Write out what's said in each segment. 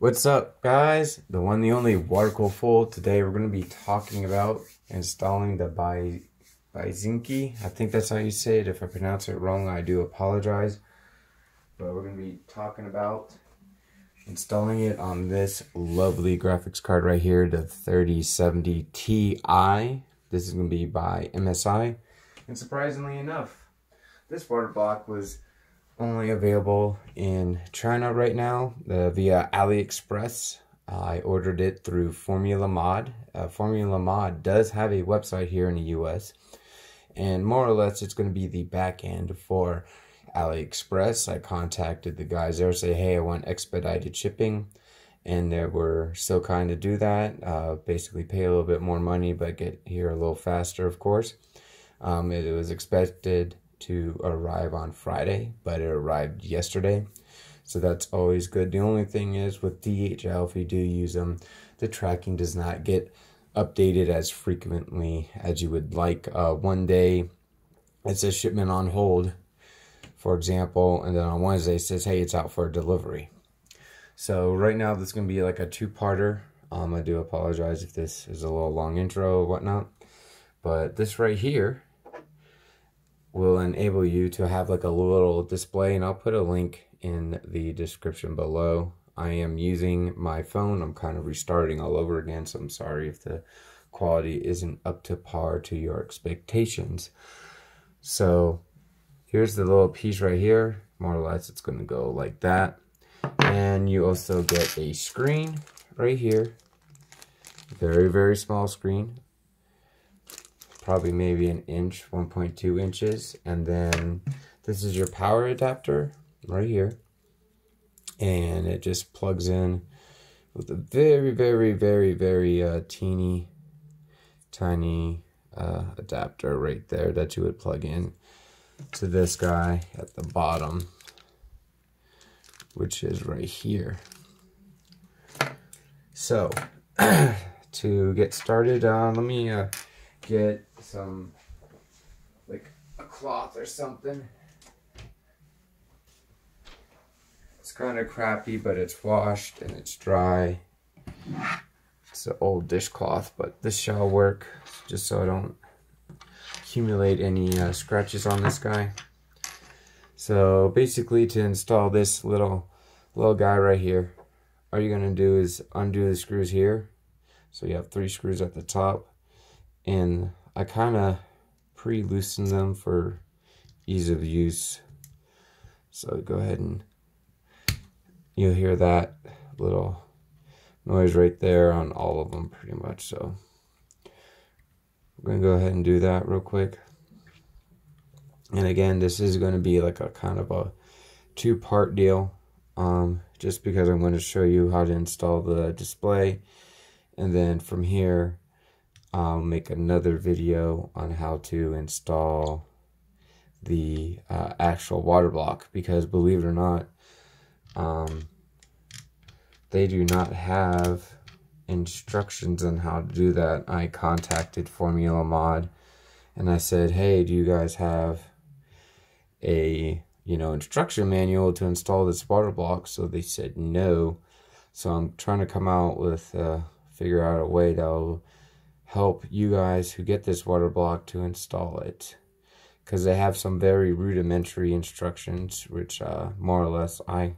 What's up, guys? The one, the only water cool fool. Today we're going to be talking about installing the BYKSKI. I think that's how you say it. If I pronounce it wrong, I do apologize. But we're going to be talking about installing it on this lovely graphics card right here, the 3070 Ti. This is going to be by MSI. And surprisingly enough, this water block was only available in China right now via AliExpress. I ordered it through Formula Mod. Formula Mod does have a website here in the US, and more or less it's going to be the back end for AliExpress. I contacted the guys there, say, hey, I want expedited shipping, and they were so kind to do that. Basically pay a little bit more money but get here a little faster, of course. It was expected to arrive on Friday, but it arrived yesterday, so that's always good. The only thing is with DHL, if you do use them, the tracking does not get updated as frequently as you would like. One day it says shipment on hold, for example, and then on Wednesday it says, hey, it's out for delivery. So right now this is going to be like a two-parter. I do apologize if this is a little long intro or whatnot, but this right here will enable you to have like a little display, and I'll put a link in the description below. I am using my phone. I'm kind of restarting all over again, so I'm sorry if the quality isn't up to par to your expectations. So here's the little piece right here. More or less it's going to go like that, and you also get a screen right here, very, very small screen, probably maybe an inch, 1.2 inches. And then this is your power adapter right here, and it just plugs in with a very, very, very, very teeny tiny adapter right there that you would plug in to this guy at the bottom, which is right here. So to get started, let me get some, like a cloth or something. It's kind of crappy, but it's washed and it's dry. It's an old dishcloth, but this shall work, just so I don't accumulate any scratches on this guy. So basically, to install this little guy right here, all you're gonna do is undo the screws here. So you have 3 screws at the top, and I kind of pre-loosen them for ease of use. So go ahead and you'll hear that little noise right there on all of them pretty much. So I'm going to go ahead and do that real quick. And again, this is going to be like a kind of a two-part deal, just because I'm going to show you how to install the display, and then from here I'll make another video on how to install the actual water block, because believe it or not, they do not have instructions on how to do that. I contacted Formula Mod and I said, hey, do you guys have a instruction manual to install this water block? So they said no. So I'm trying to come out with figure out a way that'll help you guys who get this water block to install it, because they have some very rudimentary instructions, which more or less I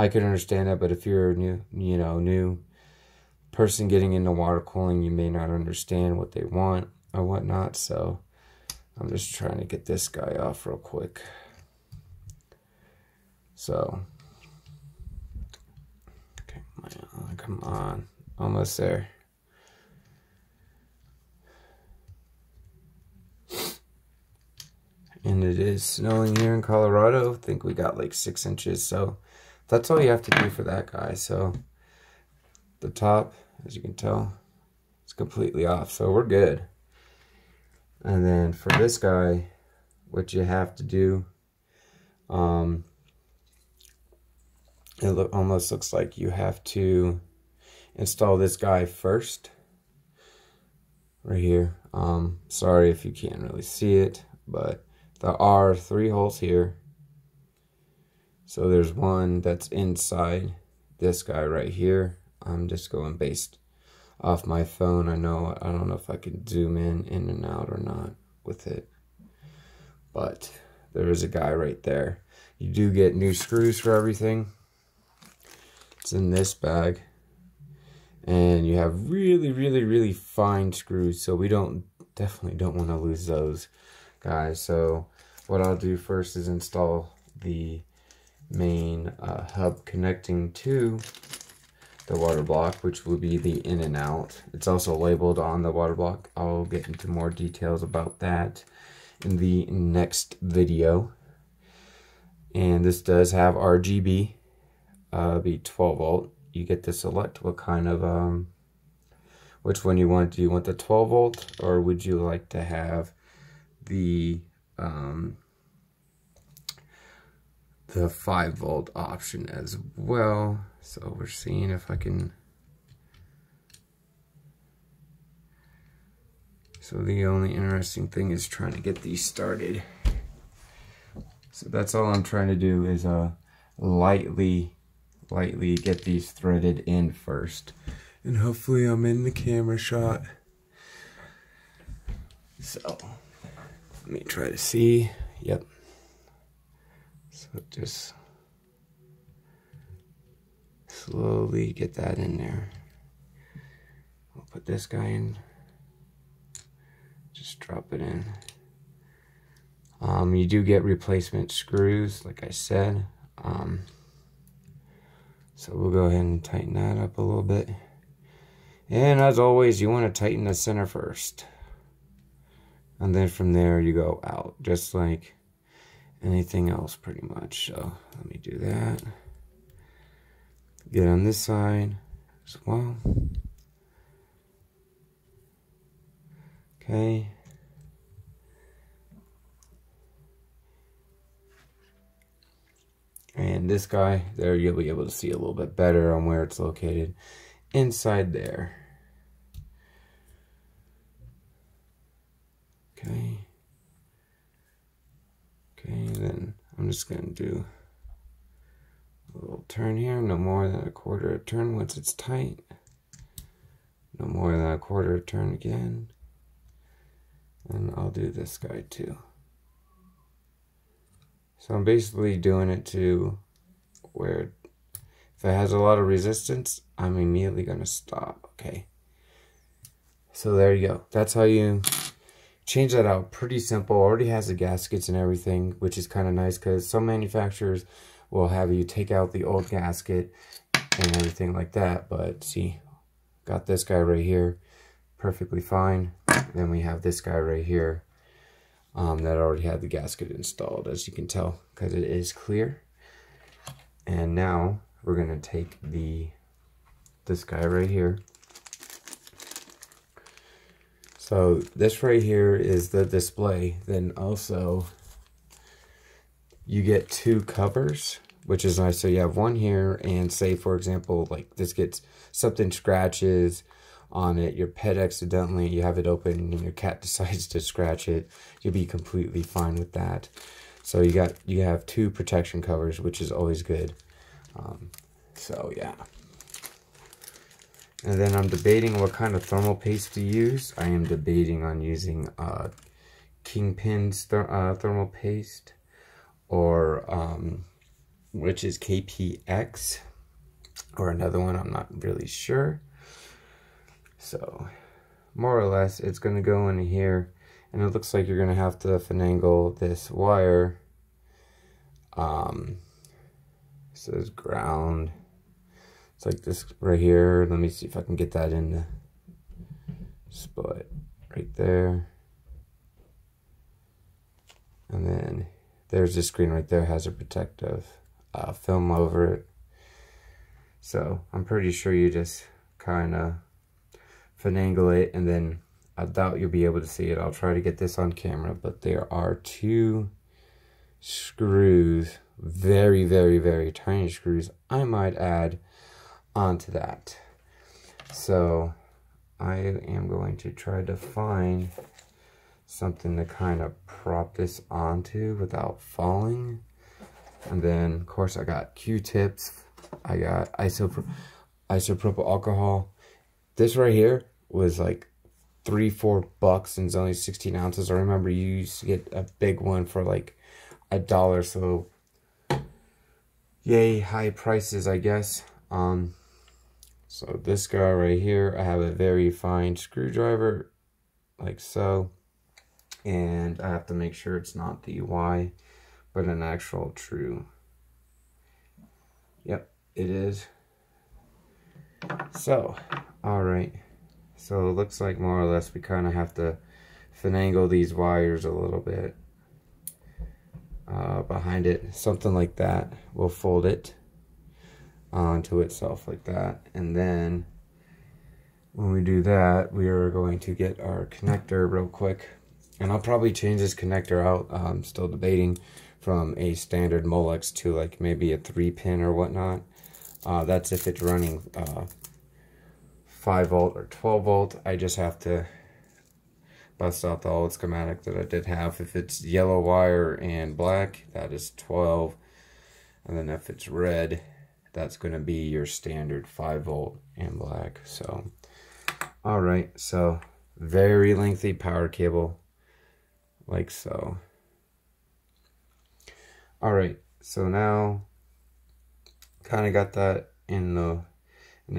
could understand that, but if you're a new person getting into water cooling, you may not understand what they want or whatnot. So I'm just trying to get this guy off real quick. So okay, come on, almost there. And it is snowing here in Colorado. I think we got like 6 inches. So that's all you have to do for that guy. So the top, as you can tell, it's completely off. So we're good. And then for this guy, what you have to do, it almost looks like you have to install this guy first. Right here. Sorry if you can't really see it, but there are 3 holes here. So there's one that's inside this guy right here. I'm just going based off my phone. I don't know if I can zoom in and out or not with it, but there is a guy right there. You do get new screws for everything. It's in this bag, and you have really fine screws, so we definitely don't want to lose those, guys. So what I'll do first is install the main hub connecting to the water block, which will be the in and out. It's also labeled on the water block. I'll get into more details about that in the next video. And this does have RGB, be 12 volt. You get to select what kind of which one you want. Do you want the 12 volt, or would you like to have the 5 volt option as well? So we're seeing if I can. So the only interesting thing is trying to get these started. So that's all I'm trying to do is lightly get these threaded in first. And hopefully I'm in the camera shot. So let me try to see. Yep. So just slowly get that in there. I'll put this guy in. Just drop it in. You do get replacement screws, like I said. So we'll go ahead and tighten that up a little bit. And as always, you want to tighten the center first. And then from there you go out, just like anything else pretty much. So let me do that. Get on this side as well. Okay. And this guy, there you'll be able to see a little bit better on where it's located. Inside there. Okay. Okay, then I'm just going to do a little turn here. No more than a quarter of a turn once it's tight. No more than a quarter of a turn again. And I'll do this guy too. So I'm basically doing it to where if it has a lot of resistance, I'm immediately going to stop, okay? So there you go. That's how you change that out. Pretty simple. Already has the gaskets and everything, which is kind of nice because some manufacturers will have you take out the old gasket and everything like that. But see, got this guy right here, perfectly fine. Then we have this guy right here. That already had the gasket installed, as you can tell, because it is clear. And now we're gonna take this guy right here. So this right here is the display. Then also you get 2 covers, which is nice. So you have one here, and say for example, like this gets something scratches on it, your pet accidentally, you have it open and your cat decides to scratch it, you'll be completely fine with that. So you have 2 protection covers, which is always good. So yeah. And then I'm debating what kind of thermal paste to use. I am debating on using Kingpin's thermal paste, or which is KPX, or another one, I'm not really sure. So more or less it's going to go in here, and it looks like you're going to have to finagle this wire. It says ground. It's like this right here. Let me see if I can get that in the spot right there. And then there's this screen right there, has a protective film over it. So I'm pretty sure you just kind of finagle it, and then I doubt you'll be able to see it. I'll try to get this on camera, but there are 2 screws, very tiny screws, I might add onto that. So I am going to try to find something to kind of prop this onto without falling. And then of course I got Q-tips I got isopropyl alcohol. This right here was like $3-4 and it's only 16 ounces. I remember you used to get a big one for like $1, so yay, high prices, I guess. So this guy right here, I have a very fine screwdriver, like so, and I have to make sure it's not the Y, but an actual true. Yep, it is. So, all right. So it looks like more or less we kind of have to finagle these wires a little bit behind it, something like that. We'll fold it onto itself like that, and then when we do that, we are going to get our connector real quick, and I'll probably change this connector out. I'm still debating from a standard Molex to like maybe a 3-pin or whatnot. That's if it's running 5-volt or 12-volt. I just have to bust out the old schematic that I did have. If it's yellow wire and black, that is 12, and then if it's red, that's going to be your standard 5-volt and black. So, all right, so very lengthy power cable, like so. All right, so now kind of got that in the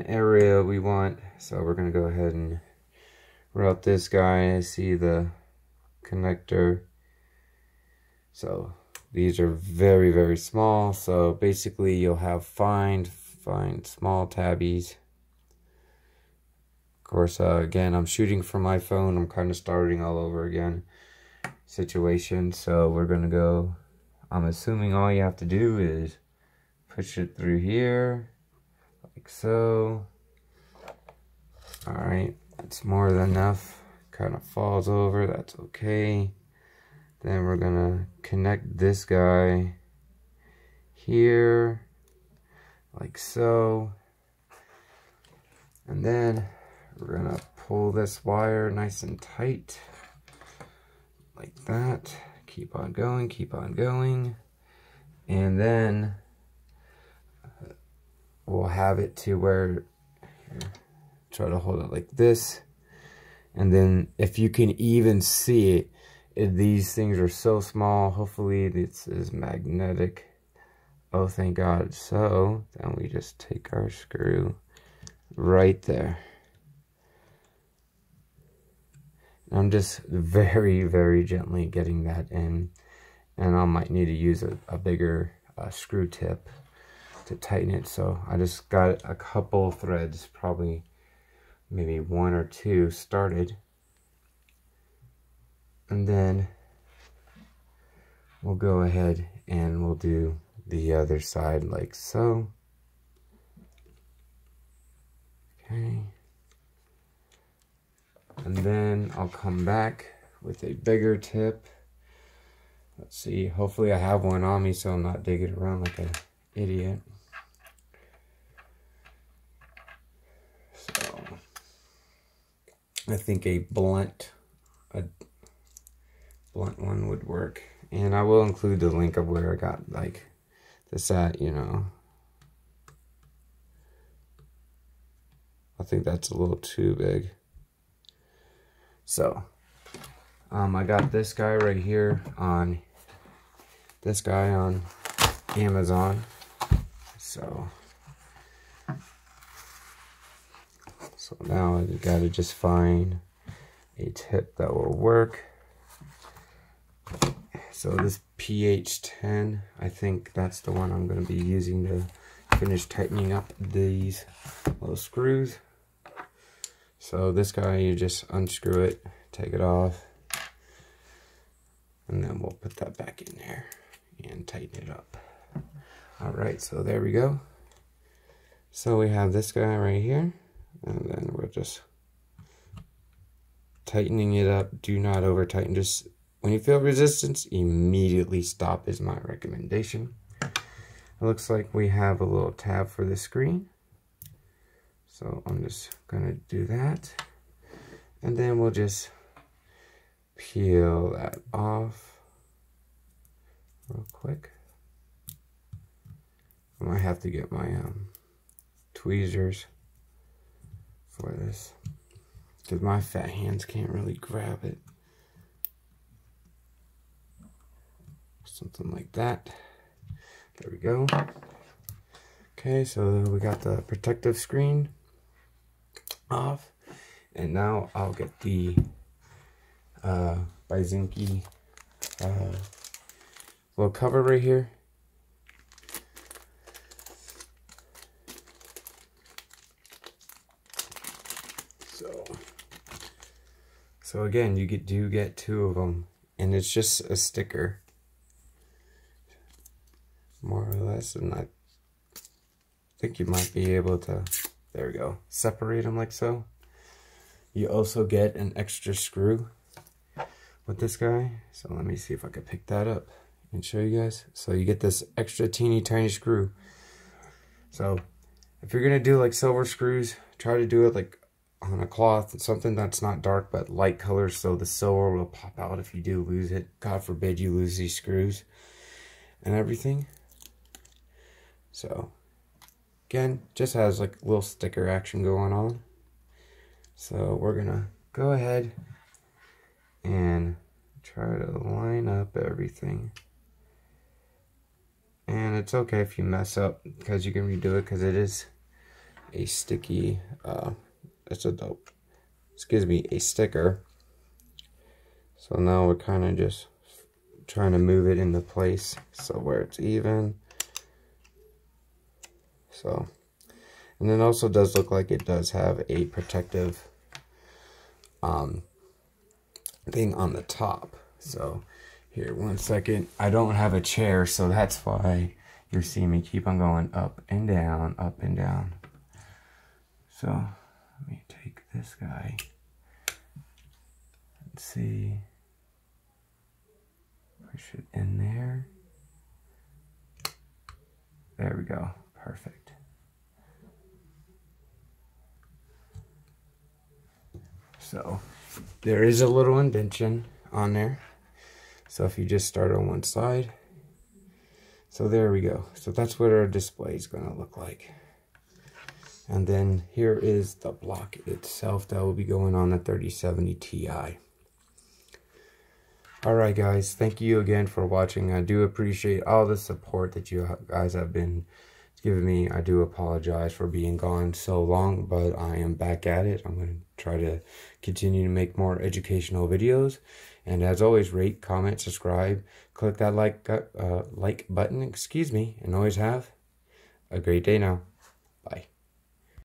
area we want. So we're going to go ahead and route this guy. I see the connector. So these are very, very small. So basically you'll have find small tabbies. Of course, again, I'm shooting from my phone. I'm kind of starting all over again situation. So we're going to go, I'm assuming all you have to do is push it through here, like so. All right, that's more than enough. Kind of falls over, that's okay. Then we're gonna connect this guy here, like so. And then we're gonna pull this wire nice and tight, like that. Keep on going, keep on going. And then we'll have it to where, here, try to hold it like this. And then if you can even see it, these things are so small. Hopefully this is magnetic. Oh, thank God. So then we just take our screw right there. I'm just very, very gently getting that in. And I might need to use a bigger screw tip to tighten it. So I just got a couple threads, probably maybe 1 or 2 started. And then we'll go ahead and we'll do the other side like so. Okay. And then I'll come back with a bigger tip. Let's see, hopefully I have one on me so I'm not digging around like an idiot. So I think a blunt one would work. And I will include the link of where I got like this at, you know. I think that's a little too big. So I got this guy right here on Amazon. So now I gotta just find a tip that will work. So this PH10, I think that's the one I'm going to be using to finish tightening up these little screws. So this guy, you just unscrew it, take it off, and then we'll put that back in there and tighten it up. All right, so there we go. So we have this guy right here, and then we're just tightening it up. Do not over tighten, just when you feel resistance, immediately stop is my recommendation. It looks like we have a little tab for the screen. So I'm just gonna do that. And then we'll just peel that off real quick. I might have to get my tweezers for this, because my fat hands can't really grab it. Something like that. There we go. Okay, so we got the protective screen off, and now I'll get the BYKSKI little cover right here. So again, you do get 2 of them, and it's just a sticker, more or less, and I think you might be able to, there we go, separate them like so. You also get an extra screw with this guy, so let me see if I can pick that up and show you guys. So you get this extra teeny tiny screw. So if you're gonna do like silver screws, try to do it like on a cloth, something that's not dark but light colors, so the silver will pop out if you do lose it. God forbid you lose these screws and everything. So again, just has like a little sticker action going on. So we're gonna go ahead and try to line up everything. And it's okay if you mess up, because you can redo it, because it is a sticky it's a dope, excuse me, a sticker. So now we're kind of just trying to move it into place so where it's even. So, and it also does look like it does have a protective thing on the top. So here, 1 second, I don't have a chair, so that's why you're seeing me keep on going up and down, up and down. So let me take this guy and see, push it in there. There we go, perfect. So there is a little indentation on there. So if you just start on one side, so there we go. So that's what our display is going to look like. And then here is the block itself that will be going on the 3070 Ti. Alright guys, thank you again for watching. I do appreciate all the support that you guys have been giving me. I do apologize for being gone so long, but I am back at it. I'm going to try to continue to make more educational videos. And as always, rate, comment, subscribe, click that like button, and always have a great day now. Bye.